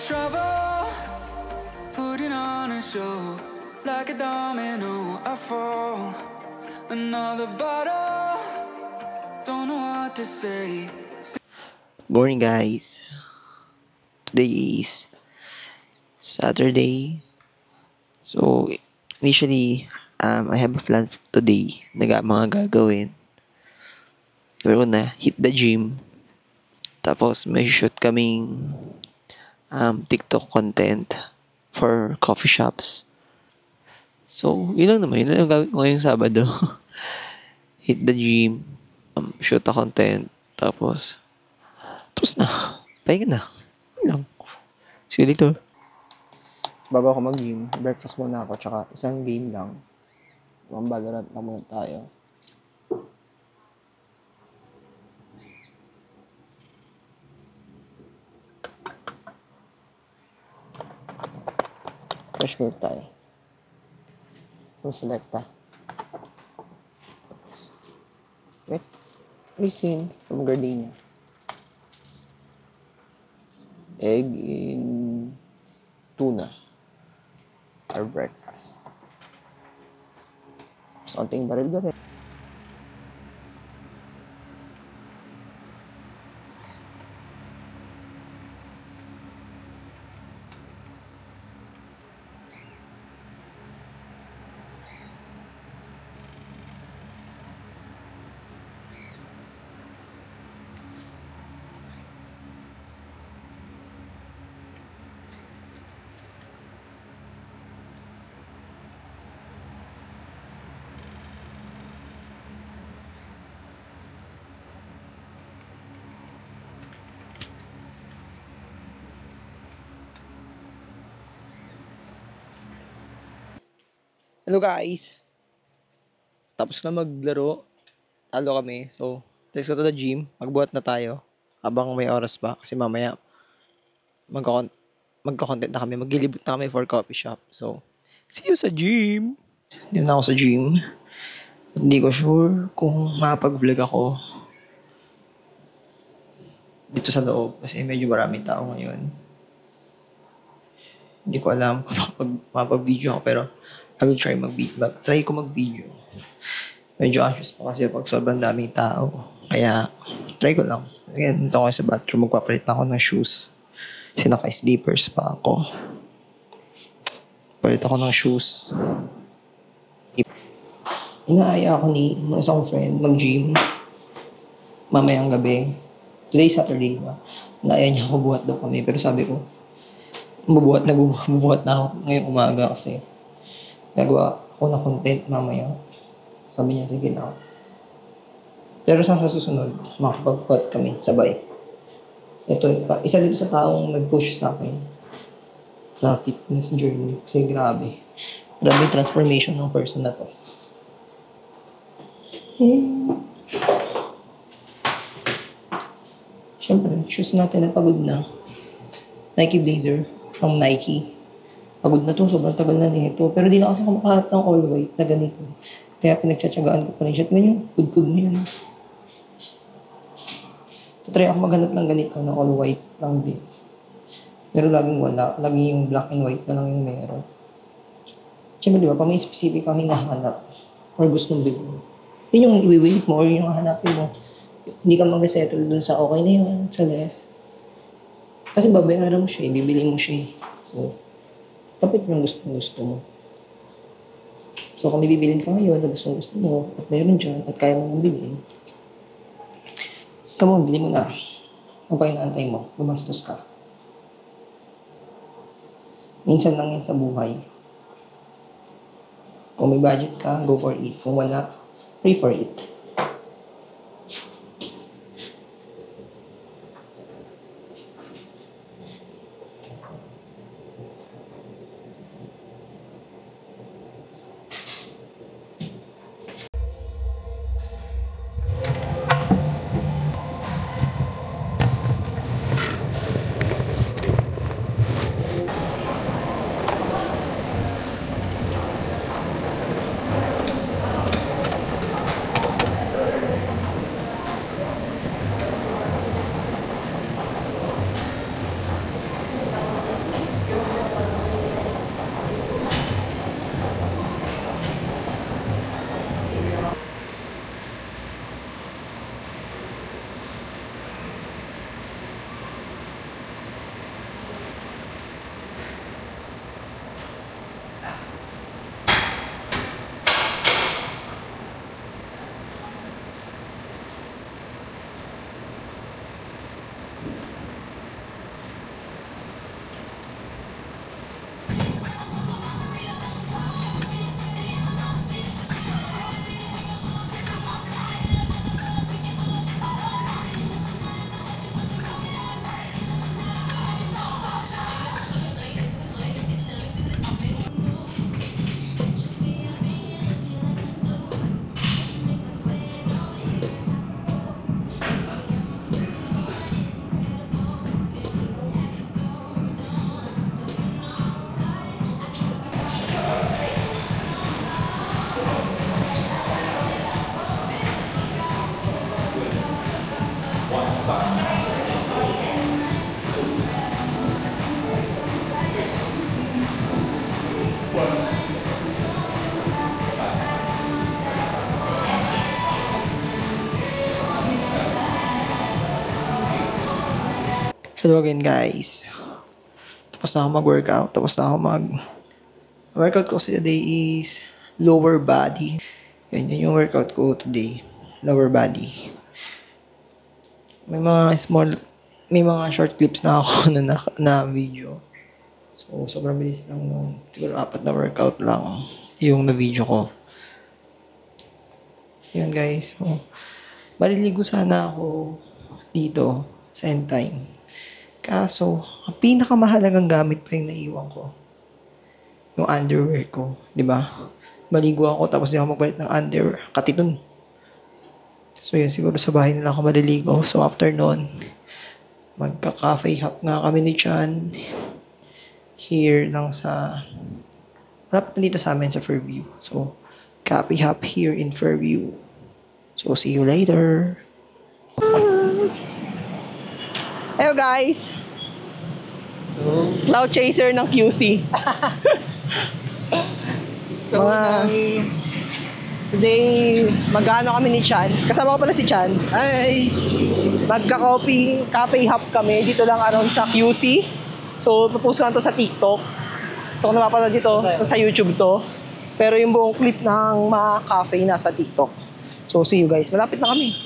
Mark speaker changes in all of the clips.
Speaker 1: trouble, putting on a show. Like a domino, I fall. Another bottle, don't know what to say.
Speaker 2: Morning guys. Today is Saturday. So initially I have a plan today na mga gagawin. Pero na hit the gym. Tapos may shoot kaming TikTok content for coffee shops. So yun lang naman. Yun lang yung gagawin ko ngayong Sabado. Hit the gym. Shoot a content. Tapos na. Pahinga na. Yun lang. See you later.
Speaker 3: Bago ako mag-gym, breakfast muna ako, tsaka isang game lang. Mga Valorant lang muna tayo. Fresh milk tayo. From Selecta. Wait. Raisin from Gardenia. Egg in tuna. Our breakfast. Something baril-baril. Hello guys! Tapos na maglaro. Talo kami. So, let's go to the gym. Magbuhat na tayo. Habang may oras pa. Kasi mamaya magka-content na kami. Maglilibot na kami for coffee shop. So, see you sa gym! Dito na ako sa gym. Hindi ko sure kung makapag-vlog ako dito sa loob. Kasi medyo maraming tao ngayon. Hindi ko alam kung mapag-video ako. Pero, I will try try ko mag-video. Medyo anxious pa kasi pag sobrang daming tao. Kaya, try ko lang. Again, ito ako sa bathroom. Magpapalit na ako ng shoes. Kasi naka-sleepers pa ako. Palit ako ng shoes. Inaaya ako ni isang friend mag-gym. Mamayang gabi. Today, Saturday, diba? Inaaya niya ako buhat daw kami. Pero sabi ko, bubuhat na ako ngayong umaga kasi gagawa ako na content mamaya. Sabi niya, sige lang. Pero sa susunod, makapag-pot kami, sabay. Ito, isa dito sa taong nag-push sa akin sa fitness journey. Kasi grabe yung transformation ng person na to. Siyempre, shoes natin na pagod na. Nike Blazer from Nike. Pagod na to, sobrang tagal na nito. Pero di na kasi ako makahanap ng all white na ganito. Kaya pinagtsatsagaan ko pa rin siya. Tingnan yung good na yun. Try ako maghanap ng ganito na all white lang din. Pero laging wala. Laging yung black and white na lang yung meron. Siyempre di ba, pa may specific kang hinahanap or gustong bilhin. Yun yung i-wait mo or yung hanapin mo. Hindi ka mag-settle dun sa okay na yun, sa less. Kasi babayaran mo siya, bibili mo siya. So, kapit yung gusto mo. So, kung may bibilin ka ngayon na gusto mo at mayroon dyan at kaya mo bilhin, come on, bili mo na. Ang pa inaantay mo, gumastos ka. Minsan lang yan sa buhay. Kung may budget ka, go for it. Kung wala, pray for it. Hello again guys. Tapos na ako mag-workout. Workout ko today is lower body. Yun yung workout ko today. Lower body. May mga short clips na ako na video. So, sobrang bilis lang nun. Siguro 4 na workout lang yung na-video ko. So, yun guys. So, maliligo sana ako dito sa end time. Kaso, ang pinakamahalagang gamit pa yung naiwan ko. Yung underwear ko. Diba? Maligo ako tapos di ako magpalit ng underwear. Katiton. So, yun. Siguro sa bahay nila ako maliligo. So, after nun, magka-cafe hop nga kami ni Chan. Here lang sa... Malapit na dito sa amin sa Fairview. So, cafe hop here in Fairview. So, see you later. Hello guys! So, Cloud Chaser ng QC. So, today, mag-ano kami ni Chan. Kasama ko pala si Chan. Hi! Cafe hop kami. Dito lang around sa QC. So, papost ko na to sa TikTok. So, kung napapanood dito, sa YouTube to. Pero yung buong clip ng mga cafe nasa TikTok. So, see you guys. Malapit na kami.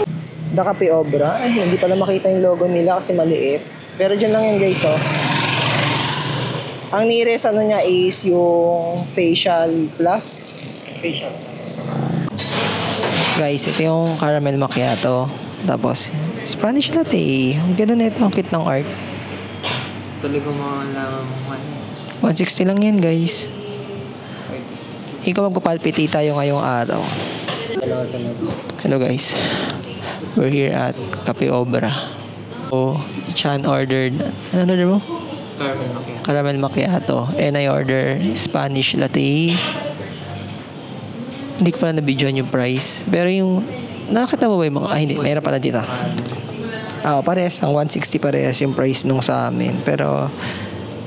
Speaker 3: The Cafe Obra. Ay, hindi pala makita yung logo nila kasi maliit. Pero dyan lang yan guys, oh. Ang nearest ano niya is yung Facial Plus. Facial Plus. Guys, ito yung caramel macchiato. Tapos, Spanish latte. Ang ganda na ito. Ang cute ng art.
Speaker 2: Talaga mga
Speaker 3: 160 lang yan, guys. Ikaw magpapalpitate tayo ngayong araw. Hello, guys. We're here at Cafe Obra. So, Chan ordered... Ano order mo? Caramel macchiato. And I order Spanish latte. Hindi ko pala na-videoan yung price. Pero yung... Nakakita mo ba yung mga... Ah, hindi. Mayroon pala dito. Parehas. Ang 160 parehas yung price nung sa amin. Pero...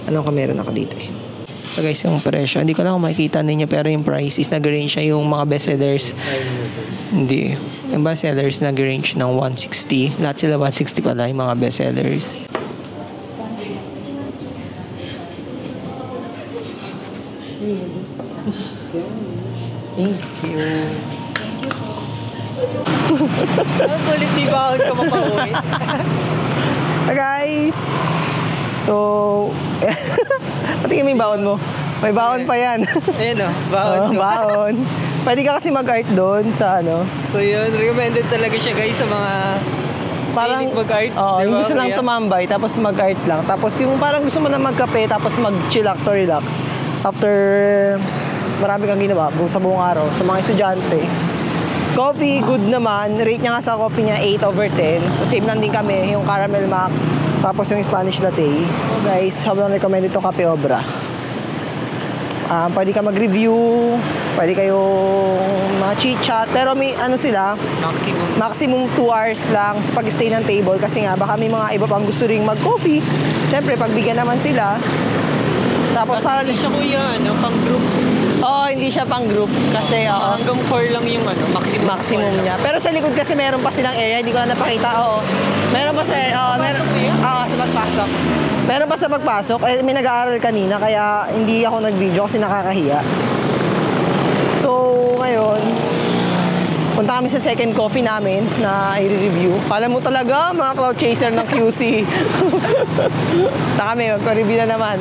Speaker 3: Alam ko meron ako dito eh. So guys, yung presyo. Hindi ko lang makikita ninyo pero yung price is nag-range siya yung mga bestsellers. Hindi. Yung bestsellers nag-range ng 160. Lahat sila 160 pala yung mga bestsellers. Thank you. Ang kulit di ba ka mapauwi? Hi guys! So, patingin mo yung baon mo. May baon pa yan.
Speaker 2: Ayan o, baon.
Speaker 3: Baon. Pwede ka kasi mag-art doon sa ano.
Speaker 2: So yun, recommended talaga siya guys sa mga
Speaker 3: parang
Speaker 2: mag-art.
Speaker 3: Yung gusto lang tumambay, tapos mag-art lang. Tapos yung parang gusto mo na magkape, tapos mag-chillax or relax. After marami kang ginawa sa buong araw, sa mga estudyante. Coffee, good naman. Rate niya nga sa coffee niya 8/10. So same lang din kami, yung caramel mac. Tapos yung Spanish latte. So guys, sobrang recommended itong Cafe Obra. Pwede ka mag-review, pwede kayong chit-chat. Pero may ano sila, maximum 2 hours lang sa pag-stay ng table. Kasi nga, baka may mga iba pang gusto ring mag-coffee. Siyempre, pagbigyan naman sila. Tapos para
Speaker 2: hindi siya kuya, pang group.
Speaker 3: Hindi siya pang group. Kasi
Speaker 2: hanggang 4 lang yung
Speaker 3: maximum niya. Pero sa likod kasi meron pa silang area, hindi ko na napakita. Meron pa sa area. Sa pagpasok. Meron pa sa pagpasok. May nag-aaral kanina, kaya hindi ako nag-video kasi nakakahiya. So, ngayon, punta kami sa second coffee namin na i-review. Kala mo talaga, mga Cloud Chaser ng QC. Na kami, magpa-review na naman.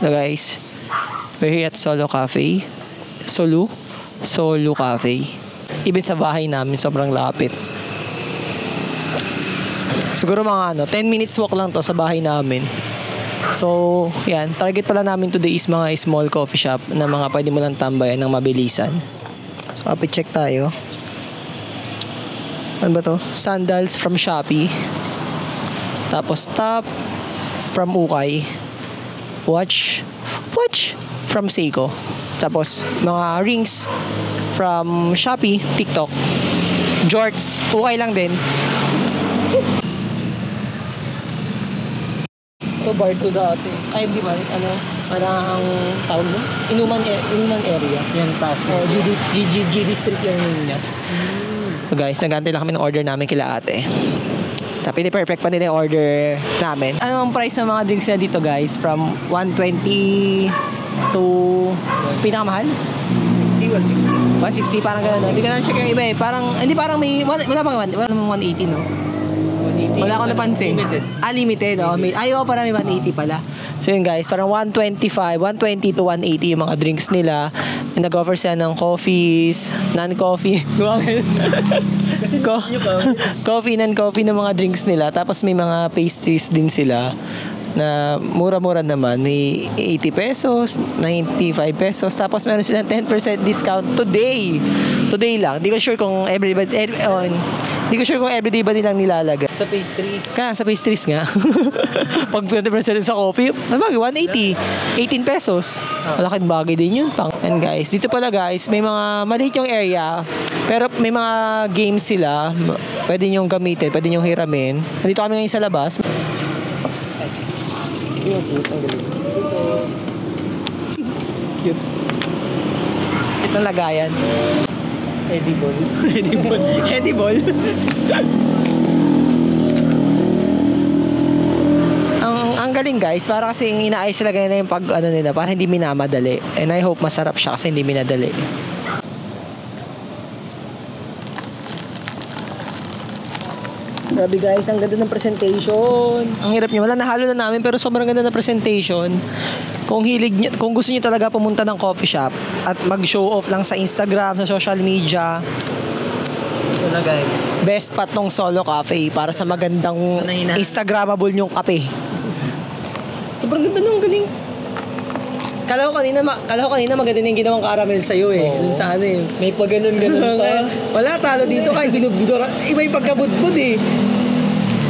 Speaker 3: So guys, we're here at Solo Cafe. Solo Cafe. Even sa bahay namin, sobrang lapit. Siguro mga 10 minutes walk lang to sa bahay namin. So, yan. Target pala namin today is mga small coffee shop na mga pwede mo lang tambayan ng mabilisan. So, kapit check tayo. Ano ba to? Sandals from Shopee. Tapos top from Ukay. Watch from Seiko. Tapos mga rings from Shopee, TikTok. Jorts, okay lang din. to, bar to dati. Ay, di ba? Ano, parang tawag mo? Inuman area.
Speaker 4: Yan, taas.
Speaker 3: G District yung name niya. So guys, nagantay lang kami ng order namin kila ate. Tapi perfect pa nila yung order namin. Ano ang price ng mga drinks na dito guys? From 120 to pinakamahal? 160 parang gano'n. Hindi ko na check yung iba eh. Parang, hindi parang may, wala namang 180 no?
Speaker 4: 180.
Speaker 3: Wala akong napansin.
Speaker 4: Limited.
Speaker 3: Limited. Oh. Parang may 180 pala. So yun guys, parang 120 to 180 yung mga drinks nila. Nag-offer sila ng coffees, non-coffee.
Speaker 4: Kasi
Speaker 3: Coffee, non-coffee ng mga drinks nila. Tapos may mga pastries din sila na mura-mura naman. May 80 pesos, 95 pesos. Tapos meron silang 10% discount today. Today lang. Hindi ko sure kung everyday ba nilang nilalagay.
Speaker 4: sa pastries.
Speaker 3: Kaya sa pastries nga. Pag 20% sa coffee, bagay 180. 18 pesos. Malaking bagay din yun. And guys, dito pala guys, may mga maliit yung area. Pero may mga games sila. Pwede nyong gamitin, pwede nyong hiramin. Nandito kami ngayon sa labas.
Speaker 4: Yung cute, ang galing. Cute.
Speaker 3: Itong lagayan.
Speaker 4: Edible.
Speaker 3: Edible. ang galing guys, para kasi inaayos talaga nila yung pag ano nila, para hindi minamadali. And I hope masarap siya kasi hindi minadali. Grabe guys, ang ganda ng presentation. Ang hirap niyo, wala nahalo na namin pero sobrang ganda ng presentation. Kung gusto niyo talaga pumunta ng coffee shop at mag-show off lang sa Instagram, sa social media,
Speaker 4: Ito na guys.
Speaker 3: best spot tong Solo Cafe para sa magandang Instagrammable yung kape. Sobrang ganda nung galing. Kala ko kanina maganda na yung ginawang caramel sa'yo eh.
Speaker 4: Oo.
Speaker 3: Dun sa ano eh.
Speaker 4: May pag-ganon-ganon pa.
Speaker 3: Wala, talo dito kahit binubudor. Iba yung pagkabudbud eh.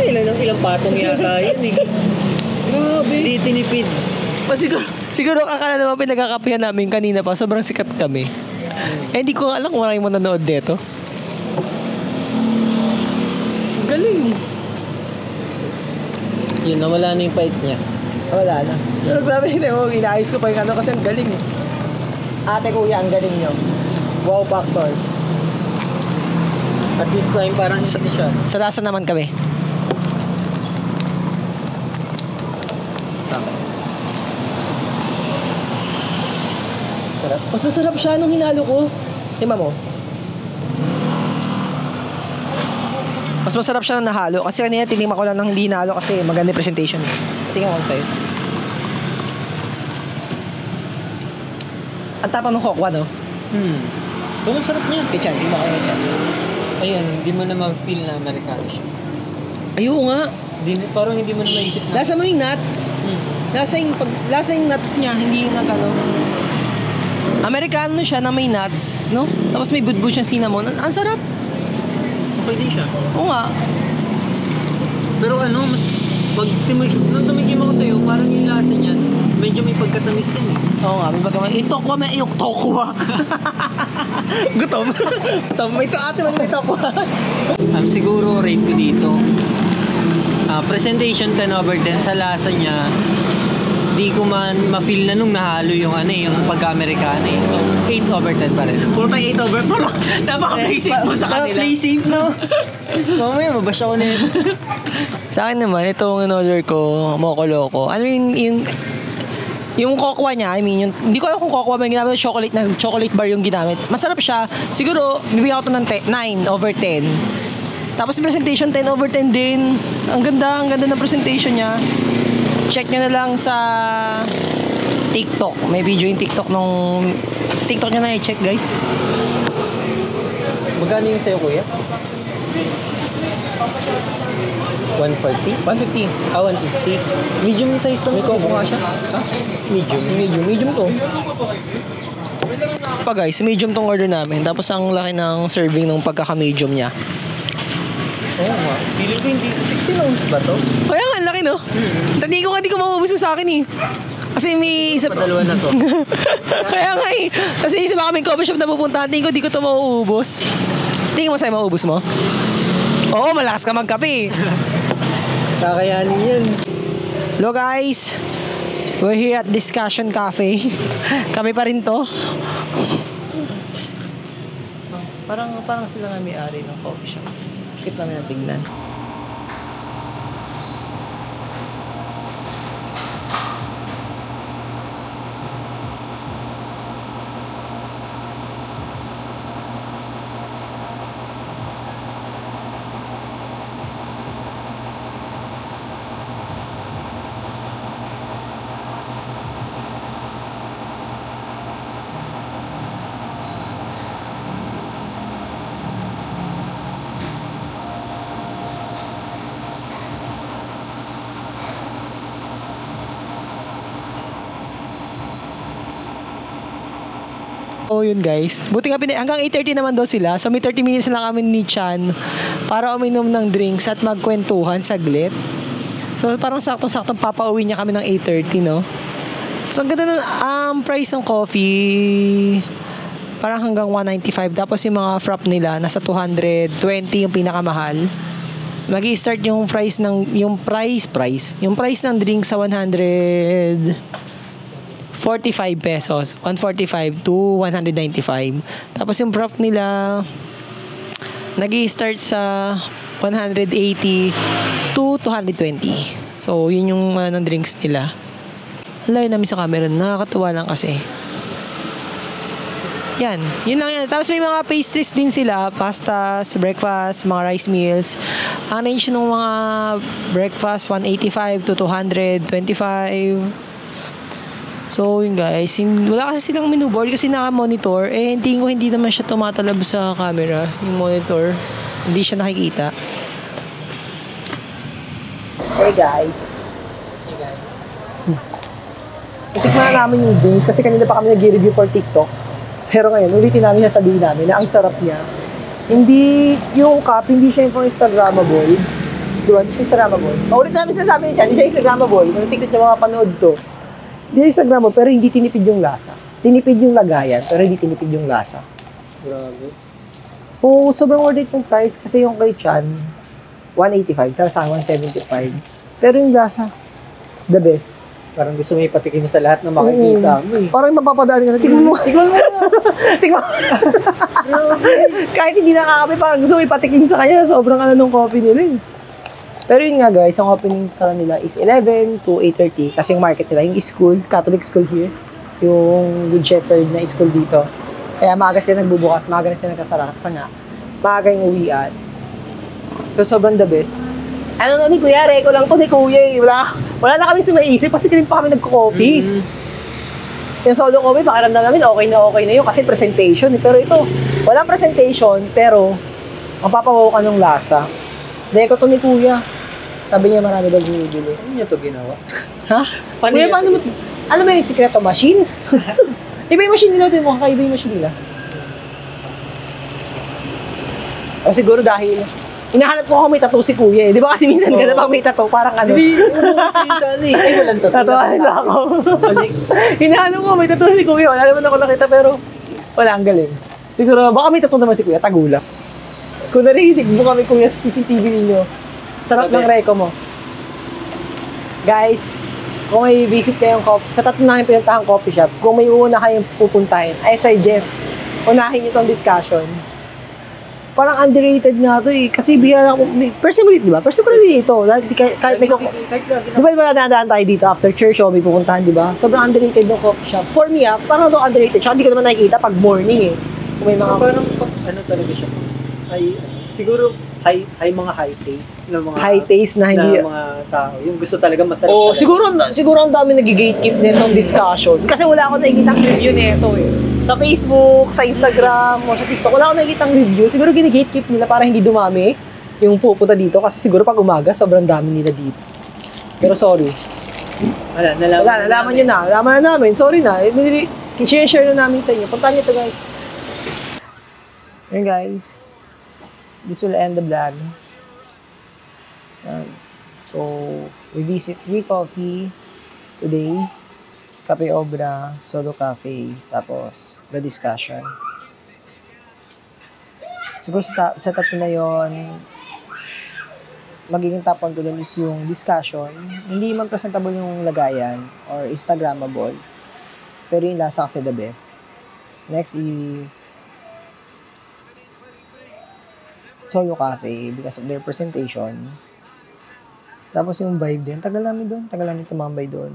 Speaker 4: Ilang patong yata yun eh.
Speaker 3: Grabe.
Speaker 4: Hindi tinipid.
Speaker 3: Siguro akala naman pinagkakapihan namin kanina pa. Sobrang sikat kami. Eh hindi ko alam kung maraming manonood dito. Galing.
Speaker 4: Yun, nawala na yung pait niya.
Speaker 3: Wala na. Pero grabe, inaayos ko pa yung ano kasi ang galing eh. Ate kuya, ang galing nyo. Wow factor.
Speaker 4: At this time, parang hindi siya.
Speaker 3: Sa lasa naman kami.
Speaker 4: Sa akin.
Speaker 3: Sarap. Mas masarap siya nung hinalo ko. Tima mo. Mas masarap siya nung nahalo. Kasi kanina tinima ko lang ng hindi hinalo kasi maganda yung presentation. Tingnan ko sa'yo. Ang tapang ng kokwa, no?
Speaker 4: Pero sarap niya.
Speaker 3: Pichan, tingnan ko yan.
Speaker 4: Ayun, hindi mo na ma-feel na Americano siya.
Speaker 3: Ayun nga.
Speaker 4: Parang hindi mo na maisip na.
Speaker 3: Lasa mo yung nuts. Lasa yung nuts niya, hindi yung ano. Americano siya na may nuts, no? Tapos may budbud siyang cinnamon. Ang sarap.
Speaker 4: Okay din siya.
Speaker 3: Oo nga.
Speaker 4: Pero ano, mas pag nung tumigim ako sa'yo, parang yung lasa niyan, medyo may pagkatamis yan eh.
Speaker 3: Oo nga, may pagkaman. Yung tokwa. Gutom. May to ate man may tokwa.
Speaker 4: Siguro rate ko dito. Presentation 10 over 10 sa lasa niya. Di ko man ma-feel na nung nahalo yung ano yung pagka-Amerikano eh. So 8 over 10 pa rin.
Speaker 3: Puro tayo 8 over. Puro napaka-play safe mo sa kanila.
Speaker 4: Play safe no? Mamaya mabash ako na yun.
Speaker 3: Sa akin naman, itong in-order ko, Moco Loco. Ano yung kokwa niya, I mean, hindi ko alam kung kokwa ba yung ginamit, chocolate bar yung ginamit. Masarap siya. Siguro, bibigyan ko ito ng 9 over 10. Tapos presentation 10 over 10 din. Ang ganda ng presentation niya. Check nyo na lang sa TikTok. May video yung TikTok nung... Sa TikTok nyo na i-check, guys.
Speaker 4: Magkano yung sa'yo kuya? 140?
Speaker 3: 150.
Speaker 4: 150. Medium size lang.
Speaker 3: May koko nga siya. Ha?
Speaker 4: Medium.
Speaker 3: Medium to. Pa guys, medium tong order namin. Tapos ang laki ng serving ng pagkaka-medium niya.
Speaker 4: Oo nga. Feeling ko hindi. 16 ounce ba to?
Speaker 3: Kaya nga, ang laki no? Hindi ko maubos yung sa akin eh. Kasi may isa...
Speaker 4: Padalawa na to.
Speaker 3: Kaya nga eh. Kasi isa ba kaming coffee shop na pupuntahan, tingin ko di ko ito mauubos. Tingin mo sa'yo mauubos mo? Oo, malakas ka magkape.
Speaker 4: Kakayanin yan.
Speaker 3: Hello guys! We're here at Discussion Cafe. Kami pa rin to. Parang sila nga may-ari ng coffee shop. Bakit namin natignan? Oh, yun guys. Buti nga hanggang 8:30 naman daw sila. So may 30 minutes na lang kami ni Chan para uminom ng drinks at magkwentuhan saglit. So parang sakto-saktong papauwi niya kami ng 8:30, no? So ang ganda ng price ng coffee. Parang hanggang 195. Tapos yung mga frap nila nasa 220 yung pinakamahal. Magi-start yung price ng yung price ng drink sa 145 pesos. 145 to 195. Tapos yung prop nila nag-i-start sa 180 to 220. So, yun yung ng drinks nila. Ang layo namin sa camera. Nakakatuwa lang kasi. Yan. Yun lang yan. Tapos may mga pastries din sila. Pastas, breakfast, mga rice meals. Ang range ng mga breakfast, 185 to 225. So, yun guys, wala kasi silang menu-board kasi naka-monitor. Eh, hindi naman siya tumatalab sa camera, yung monitor. Hindi siya nakikita. Hey guys. Itikman na namin yung drinks kasi kanina pa kami nag-review for TikTok. Pero ngayon, ulitin namin sasabihin namin na ang sarap niya. Hindi, yung cup, hindi siya yung Instagrammable. Diba? Hindi siya Instagrammable. Paulit namin sinasabi niya, hindi siya Instagrammable. Kung TikTok niya mga panood to. Hindi Instagram mo, pero hindi tinipid yung lasa. Tinipid yung lagayan, pero hindi tinipid yung lasa.
Speaker 4: Grabe.
Speaker 3: Oo, sobrang worth it yung price kasi yung kay Chan, 185, sa 175. Pero yung lasa, the best.
Speaker 4: Parang gusto mo ipatikim sa lahat na makikita mo eh.
Speaker 3: Parang mapapadaan ka na, tignan mo. Tignan mo. Tignan mo. Kahit hindi nakakape, parang gusto mo ipatikim sa kanya, sobrang nung coffee nila eh. Pero yun nga guys, ang opening time nila is 11 to 8:30 kasi yung market nila, yung school, Catholic school here, yung Good Shepherd na school dito. Kaya maaga sila nagbubukas, maaga na sila nagkasara kasi nga, maaga yung uwian. So sobrang the best. Ano ni Kuya, reko lang to ni Kuya eh. Wala na kami sa maiisip kasi kanina pa kami nagko-coffee. Yung solo coffee, pakiramdam namin okay na yun kasi presentation eh. Pero ito, walang presentation pero mapapawaw ka ng lasa. Reko to ni Kuya. Sabi niya marami daw bumibili.
Speaker 4: Ano niya to ginawa?
Speaker 3: Ha? Kuya, paano mo? Ano ba yung sikreto? Machine? Iba yung machine nila, mo kakaiba yung machine nila. O siguro dahil hinahanap ko may tattoo si Kuya eh. Di ba kasi minsan ka na pag may tattoo, parang ano?
Speaker 4: Hindi, minsan eh. Ay, walang tattoo.
Speaker 3: Tatuahan na ako.
Speaker 4: Balik.
Speaker 3: Hinahanap ko may tattoo si Kuya. Wala naman ako nakita pero wala, ang galing. Siguro, baka may tattoo naman si Kuya, tagula. Kung narinig mo kami Kuya sa CCTV ninyo, sarap ng reko mo. Guys, kung may visit kayong sa tatlo namin pinuntahan coffee shop, kung may uuna kayong pupuntahin, I suggest, unahin nyo itong discussion. Parang underrated nga ito eh. Kasi bihira lang, first time ulit, di ba? First time ulit ito. Kahit di ba nadaan tayo dito after church o may pupuntahan, di ba? Sobrang underrated ng coffee shop. For me parang ito underrated. Tsaka hindi ko naman nakikita pag morning eh. Kung may mga...
Speaker 4: Parang, ano talaga siya? Siguro, mga high taste ng mga
Speaker 3: high taste na hindi
Speaker 4: na mga tao. Yung gusto talaga masarap.
Speaker 3: Oh,
Speaker 4: talaga.
Speaker 3: siguro ang dami nag-gatekeep nitong discussion. Kasi wala akong nakikitang review nito eh. Sa Facebook, sa Instagram, o sa TikTok, wala akong nakikitang review. Siguro gini-gatekeep nila para hindi dumami yung pupunta dito kasi siguro pag umaga sobrang dami nila dito. Pero sorry. Nalaman nyo na. Nalaman na namin. Sorry na. I-share na namin sa inyo. Puntahan nyo to guys. Ayan guys. This will end the vlog. So, we visit 3 coffee today. Cafe Obra, Solo Cafe, tapos The Discussion. Siguro sa tatlo na yon, magiging top 1 ko dun is yung discussion. Hindi man presentable yung lagayan or Instagrammable. Pero yung lasa kasi the best. Next is Solo Cafe because of their presentation. Tapos yung vibe din. Tagal namin tumambay doon.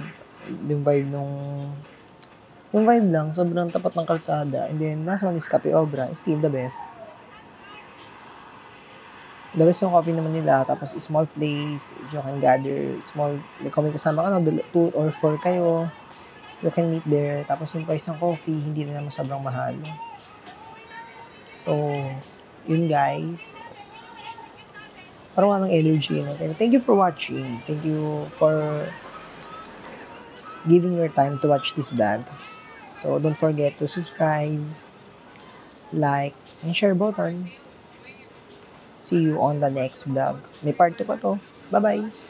Speaker 3: Yung vibe lang, sobrang tapat ng kalsada. And then, last one is Cafe Obra. Still the best. The best yung coffee naman nila. Tapos, small place. You can gather. Small, kung may kasama ka, 2 or 4 kayo. You can meet there. Tapos, yung price ng coffee, hindi rin naman sobrang mahal. So, yun guys. Parang walang energy. No? Thank you for watching. Thank you for giving your time to watch this vlog. So, don't forget to subscribe, like, and share button. See you on the next vlog. May part 2 pa to. Bye-bye!